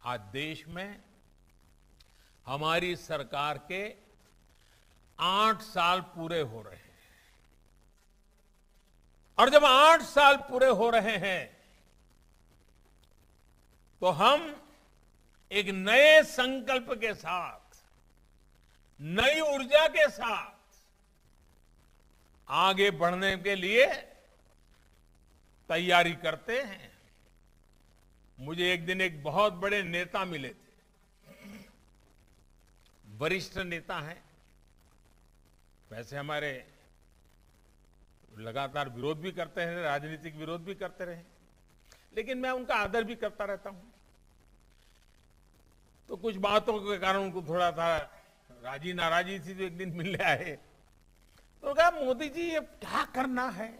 आज देश में हमारी सरकार के 8 साल पूरे हो रहे हैं और जब 8 साल पूरे हो रहे हैं तो हम एक नए संकल्प के साथ, नई ऊर्जा के साथ आगे बढ़ने के लिए तैयारी करते हैं। मुझे एक दिन एक बहुत बड़े नेता मिले थे, वरिष्ठ नेता हैं। वैसे हमारे लगातार विरोध भी करते हैं, राजनीतिक विरोध भी करते रहे, लेकिन मैं उनका आदर भी करता रहता हूं। तो कुछ बातों के कारण उनको थोड़ा सा राजी नाराजी थी, तो एक दिन मिलने आए तो कहा, मोदी जी ये क्या करना है,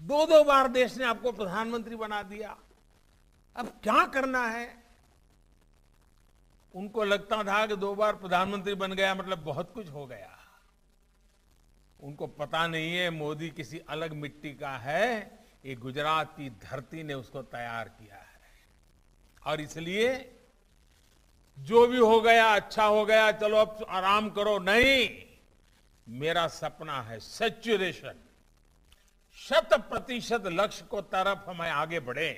2-2 बार देश ने आपको प्रधानमंत्री बना दिया, अब क्या करना है। उनको लगता था कि 2 बार प्रधानमंत्री बन गया मतलब बहुत कुछ हो गया। उनको पता नहीं है मोदी किसी अलग मिट्टी का है, ये गुजरात की धरती ने उसको तैयार किया है। और इसलिए जो भी हो गया अच्छा हो गया, चलो अब आराम करो, नहीं, मेरा सपना है सैचुरेशन, 100% लक्ष्य को तरफ हमें आगे बढ़े,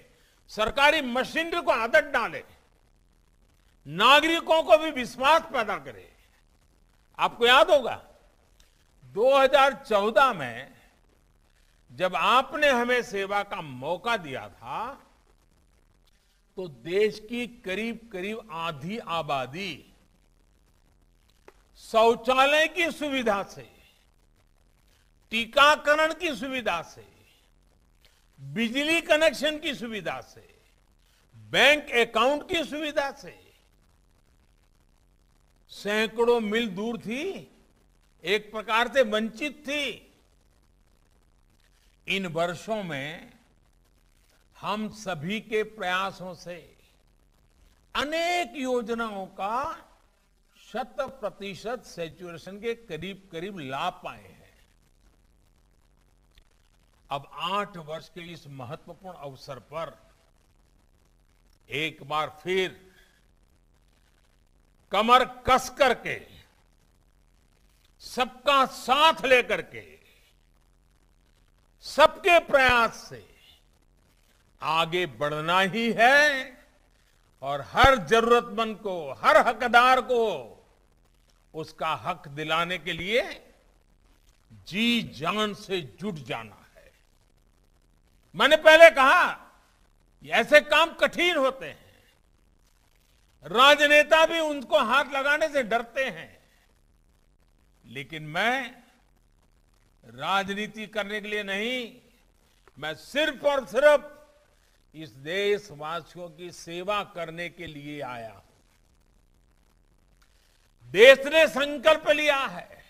सरकारी मशीनरी को आदत डाले, नागरिकों को भी विश्वास पैदा करे। आपको याद होगा 2014 में जब आपने हमें सेवा का मौका दिया था तो देश की करीब करीब आधी आबादी शौचालय की सुविधा से, टीकाकरण की सुविधा से, बिजली कनेक्शन की सुविधा से, बैंक अकाउंट की सुविधा से सैकड़ों मील दूर थी, एक प्रकार से वंचित थी। इन वर्षों में हम सभी के प्रयासों से अनेक योजनाओं का 100% सैचुरेशन के करीब करीब लाभ पाए हैं। अब 8 वर्ष के इस महत्वपूर्ण अवसर पर एक बार फिर कमर कस करके, सबका साथ लेकर के, सबके प्रयास से आगे बढ़ना ही है और हर जरूरतमंद को, हर हकदार को उसका हक दिलाने के लिए जी जान से जुट जाना है। मैंने पहले कहा ऐसे काम कठिन होते हैं, राजनेता भी उनको हाथ लगाने से डरते हैं, लेकिन मैं राजनीति करने के लिए नहीं, मैं सिर्फ और सिर्फ इस देशवासियों की सेवा करने के लिए आया हूं। देश ने संकल्प लिया है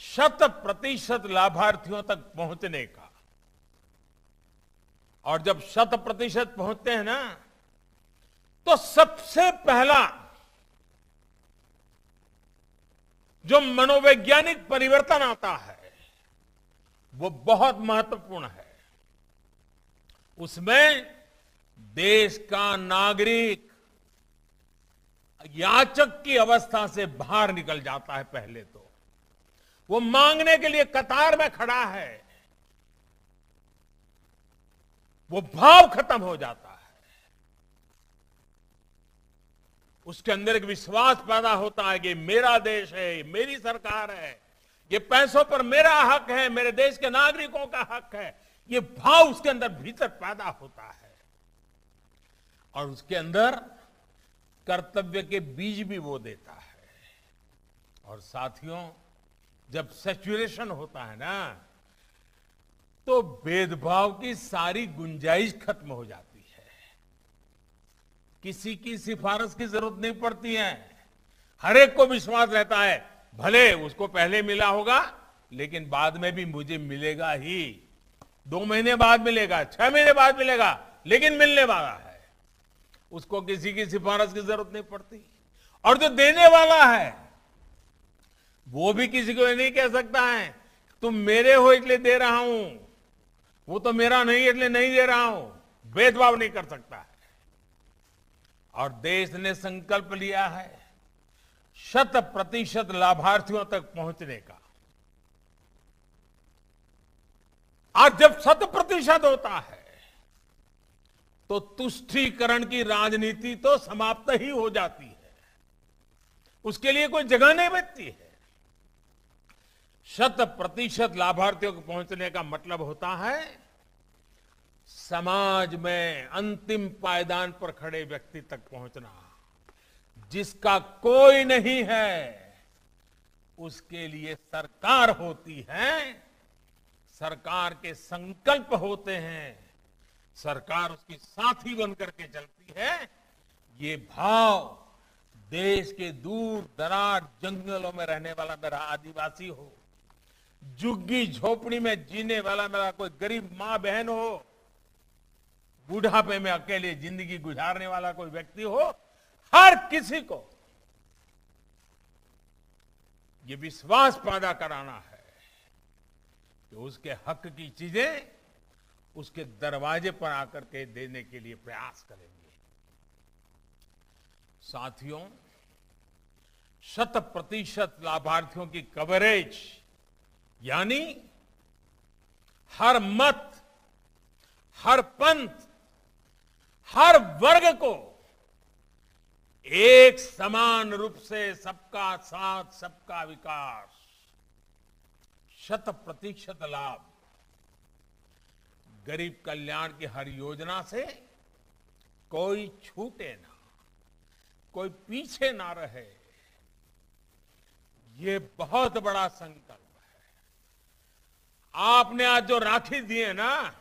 100% लाभार्थियों तक पहुंचने का, और जब 100% पहुंचते हैं ना, तो सबसे पहला जो मनोवैज्ञानिक परिवर्तन आता है वो बहुत महत्वपूर्ण है। उसमें देश का नागरिक याचक की अवस्था से बाहर निकल जाता है। पहले तो वो मांगने के लिए कतार में खड़ा है, वो भाव खत्म हो जाता है, उसके अंदर एक विश्वास पैदा होता है कि मेरा देश है, मेरी सरकार है, ये पैसों पर मेरा हक है, मेरे देश के नागरिकों का हक है। ये भाव उसके अंदर भीतर पैदा होता है और उसके अंदर कर्तव्य के बीज भी वो देता है। और साथियों, जब सैचुरेशन होता है ना, तो भेदभाव की सारी गुंजाइश खत्म हो जाती है, किसी की सिफारिश की जरूरत नहीं पड़ती है। हर एक को विश्वास रहता है, भले उसको पहले मिला होगा लेकिन बाद में भी मुझे मिलेगा ही, 2 महीने बाद मिलेगा, 6 महीने बाद मिलेगा, लेकिन मिलने वाला है। उसको किसी की सिफारिश की जरूरत नहीं पड़ती। और जो देने वाला है वो भी किसी को नहीं कह सकता है तुम मेरे हो इसलिए दे रहा हूं, वो तो मेरा नहीं इसलिए नहीं दे रहा हूं, भेदभाव नहीं कर सकता है। और देश ने संकल्प लिया है 100% लाभार्थियों तक पहुंचने का। आज जब 100% होता है तो तुष्टीकरण की राजनीति तो समाप्त ही हो जाती है, उसके लिए कोई जगह नहीं बचती है। 100% लाभार्थियों को पहुंचने का मतलब होता है समाज में अंतिम पायदान पर खड़े व्यक्ति तक पहुंचना, जिसका कोई नहीं है उसके लिए सरकार होती है, सरकार के संकल्प होते हैं, सरकार उसकी साथी बनकर के चलती है। ये भाव देश के दूर दराज जंगलों में रहने वाला मेरा आदिवासी हो, झुग्गी झोपड़ी में जीने वाला मेरा कोई गरीब मां बहन हो, बुढ़ापे में अकेले जिंदगी गुजारने वाला कोई व्यक्ति हो, हर किसी को ये विश्वास पैदा कराना है कि उसके हक की चीजें उसके दरवाजे पर आकर के देने के लिए प्रयास करेंगे। साथियों, 100% लाभार्थियों की कवरेज यानी हर मत, हर पंथ, हर वर्ग को एक समान रूप से सबका साथ सबका विकास, 100% लाभ, गरीब कल्याण की हर योजना से कोई छूटे ना, कोई पीछे ना रहे, ये बहुत बड़ा संकल्प है। आपने आज जो राखी दिए ना,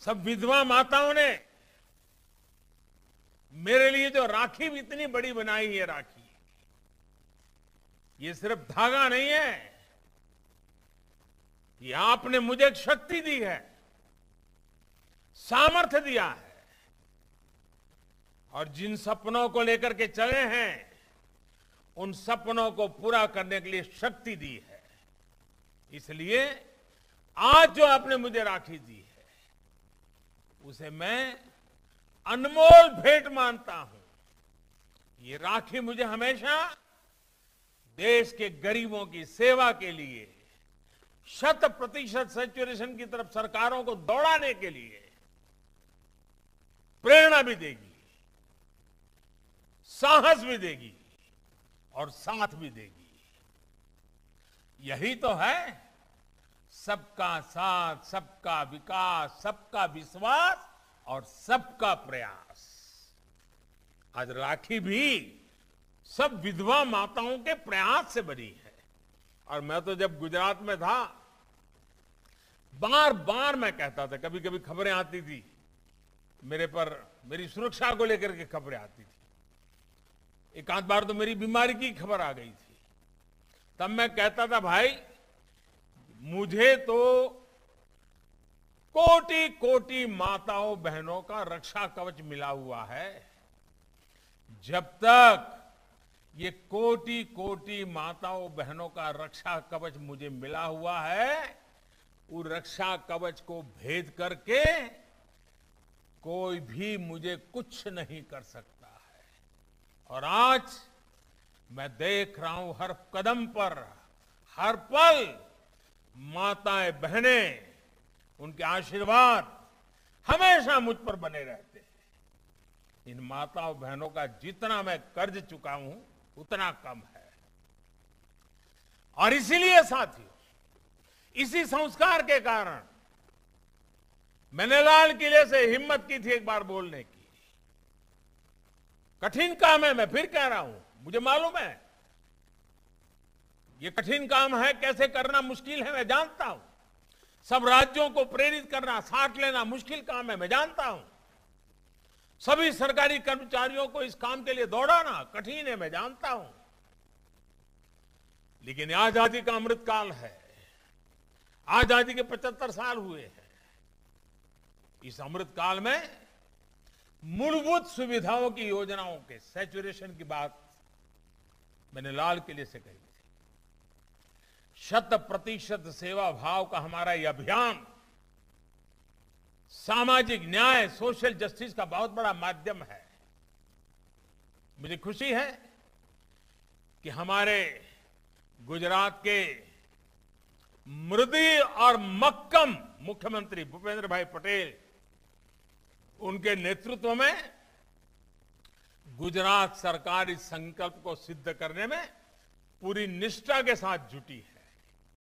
सब विधवा माताओं ने मेरे लिए जो राखी भी इतनी बड़ी बनाई है, राखी ये सिर्फ धागा नहीं है, ये आपने मुझे एक शक्ति दी है, सामर्थ्य दिया है, और जिन सपनों को लेकर के चले हैं उन सपनों को पूरा करने के लिए शक्ति दी है। इसलिए आज जो आपने मुझे राखी दी है उसे मैं अनमोल भेंट मानता हूं। ये राखी मुझे हमेशा देश के गरीबों की सेवा के लिए 100% सैचुरेशन की तरफ सरकारों को दौड़ाने के लिए प्रेरणा भी देगी, साहस भी देगी और साथ भी देगी। यही तो है सबका साथ, सबका विकास, सबका विश्वास और सबका प्रयास। आज राखी भी सब विधवा माताओं के प्रयास से बनी है। और मैं तो जब गुजरात में था, बार बार मैं कहता था, कभी कभी खबरें आती थी मेरे पर, मेरी सुरक्षा को लेकर के खबरें आती थी, एक आध बार तो मेरी बीमारी की खबर आ गई थी, तब मैं कहता था भाई मुझे तो कोटि कोटि माताओं बहनों का रक्षा कवच मिला हुआ है, जब तक ये कोटि कोटि माताओं बहनों का रक्षा कवच मुझे मिला हुआ है, उस रक्षा कवच को भेद करके कोई भी मुझे कुछ नहीं कर सकता है। और आज मैं देख रहा हूं हर कदम पर, हर पल माताएं बहनें, उनके आशीर्वाद हमेशा मुझ पर बने रहते हैं। इन माताओं बहनों का जितना मैं कर्ज चुका हूं उतना कम है। और इसीलिए साथियों, इसी संस्कार के कारण मैंने लाल किले से हिम्मत की थी एक बार बोलने की। कठिन काम है, मैं फिर कह रहा हूं, मुझे मालूम है ये कठिन काम है, कैसे करना मुश्किल है, मैं जानता हूं। सब राज्यों को प्रेरित करना, साथ लेना मुश्किल काम है, मैं जानता हूं। सभी सरकारी कर्मचारियों को इस काम के लिए दौड़ाना कठिन है, मैं जानता हूं। लेकिन आजादी का अमृतकाल है, आजादी के 75 साल हुए हैं। इस अमृतकाल में मूलभूत सुविधाओं की योजनाओं के सैचुरेशन की बात मैंने लाल किले से कही थी। 100% सेवा भाव का हमारा यह अभियान सामाजिक न्याय, सोशल जस्टिस का बहुत बड़ा माध्यम है। मुझे खुशी है कि हमारे गुजरात के मृदु और मक्कम मुख्यमंत्री भूपेंद्र भाई पटेल, उनके नेतृत्व में गुजरात सरकार इस संकल्प को सिद्ध करने में पूरी निष्ठा के साथ जुटी है।